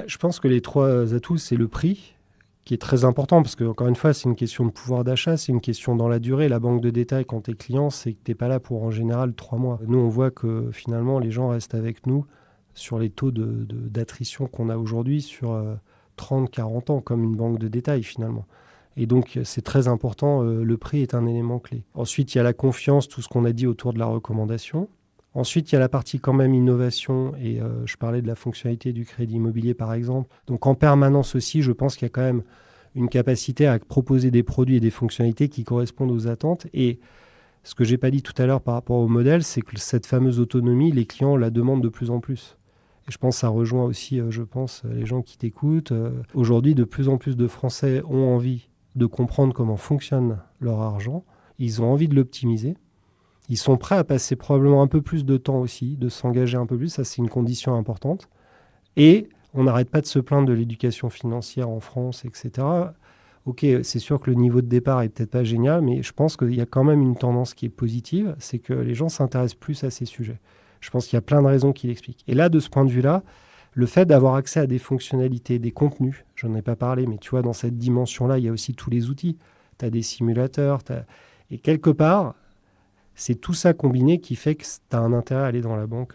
Je pense que les 3 atouts, c'est le prix, qui est très important parce qu'encore une fois, c'est une question de pouvoir d'achat, c'est une question dans la durée. La banque de détail, quand tu es client, c'est que tu n'es pas là pour en général 3 mois. Nous, on voit que finalement, les gens restent avec nous sur les taux d'attrition qu'on a aujourd'hui sur 30, 40 ans, comme une banque de détail finalement. Et donc, c'est très important, le prix est un élément clé. Ensuite, il y a la confiance, tout ce qu'on a dit autour de la recommandation. Ensuite, il y a la partie quand même innovation, et je parlais de la fonctionnalité du crédit immobilier par exemple. Donc en permanence aussi, je pense qu'il y a quand même une capacité à proposer des produits et des fonctionnalités qui correspondent aux attentes. Et ce que j'ai pas dit tout à l'heure par rapport au modèle, c'est que cette fameuse autonomie, les clients la demandent de plus en plus. Et je pense que ça rejoint aussi, les gens qui t'écoutent. Aujourd'hui, de plus en plus de Français ont envie de comprendre comment fonctionne leur argent. Ils ont envie de l'optimiser. Ils sont prêts à passer probablement un peu plus de temps aussi, de s'engager un peu plus. Ça, c'est une condition importante. Et on n'arrête pas de se plaindre de l'éducation financière en France, etc. Ok, c'est sûr que le niveau de départ est peut-être pas génial, mais je pense qu'il y a quand même une tendance qui est positive, c'est que les gens s'intéressent plus à ces sujets. Je pense qu'il y a plein de raisons qui l'expliquent. Et là, de ce point de vue-là, le fait d'avoir accès à des fonctionnalités, des contenus, j'en ai pas parlé, mais tu vois, dans cette dimension-là, il y a aussi tous les outils. Tu as des simulateurs, et quelque part, c'est tout ça combiné qui fait que tu as un intérêt à aller dans la banque